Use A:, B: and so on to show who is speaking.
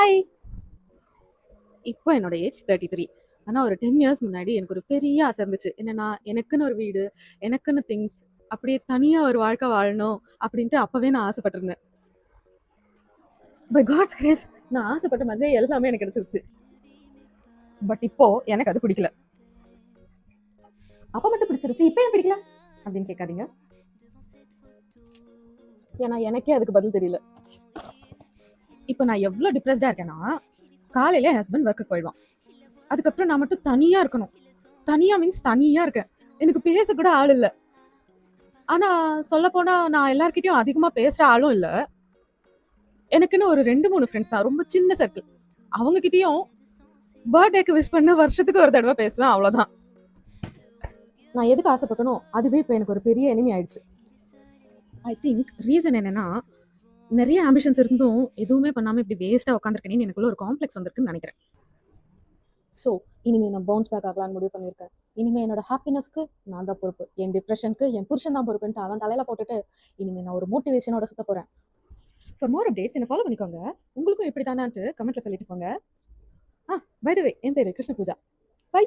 A: Hi. இப்போ என்னோட age 33. ஆனா ஒரு 10 இயர்ஸ் முன்னாடி எனக்கு ஒரு பெரிய ஆசை இருந்துச்சு. என்னன்னா, எனக்குன்னு ஒரு வீடு, எனக்குன்னு திங்ஸ், அப்படியே தனியா ஒரு வாழ்க்கை வாழணும் அப்படின்ட்டு அப்பவே நான் ஆசைப்பட்டிருந்தேன். பை காட்ஸ் கிரேஸ் நான் ஆசைப்பட்ட மாதிரியே எல்லாமே எனக்கு கிடைச்சிருச்சு. பட் இப்போ எனக்கு அது பிடிக்கல. அப்ப மட்டும் பிடிச்சிருச்சு, இப்போ ஏன் பிடிக்கல அப்படின்னு கேட்காதீங்க. ஏன்னா எனக்கே அதுக்கு பதில் தெரியல. இப்போ நான் எவ்வளோ டிப்ரெஸ்டா இருக்கேன்னா, காலையில என் ஹஸ்பண்ட் ஒர்க்குக்கு போயிடுவான். அதுக்கப்புறம் நான் மட்டும் தனியா இருக்கணும். தனியா மீன்ஸ் தனியா இருக்கேன். எனக்கு பேச கூட ஆள் இல்ல. ஆனா சொல்லப்போனா நான் எல்லார்கிட்டயும் அதிகமா பேசுற ஆளும் இல்ல. எனக்குன்னு ஒரு 2, 3 ஃப்ரெண்ட்ஸ் தான். ரொம்ப சின்ன சர்க்கிள். அவங்க கிட்டயும் பர்த்டேக்கு விஷ் பண்ண வருஷத்துக்கு ஒரு தடவை பேசுவேன், அவ்வளோதான். நான் எதுக்கு ஆசைப்பட்டனோ அதுவே இப்போ எனக்கு ஒரு பெரிய எனிமி ஆயிடுச்சு. ஐ திங்க் ரீசன் என்னன்னா, நிறைய ஆம்பிஷன்ஸ் இருந்தும் எதுவுமே பண்ணாம இப்படி வேஸ்டா உட்காந்துருக்கேன்னு எனக்குள்ள ஒரு காம்ப்ளெக்ஸ் வந்திருக்குன்னு நினைக்கிறேன். ஸோ இனிமே நான் பவுன்ஸ் பேக் ஆகலான்னு முடிவு பண்ணியிருக்கேன். இனிமே என்னோட ஹாப்பினஸ்க்கு நான் தான் பொறுப்பு. என் டிப்ரெஷனுக்கு என் புருஷன் தான் பொறுப்புன்ட்டு அவன் தலையில போட்டுட்டு இனிமே நான் ஒரு மோட்டிவேஷனோட சுத்த போறேன். ஃபார் மோர் அப்டேட்ஸ் என்ன ஃபாலோ பண்ணிக்கோங்க. உங்களுக்கும் இப்படி தானான்ட்டு கமெண்ட்ல சொல்லிட்டு போங்க. பை த வே என் பேரு கிருஷ்ண பூஜா. பை.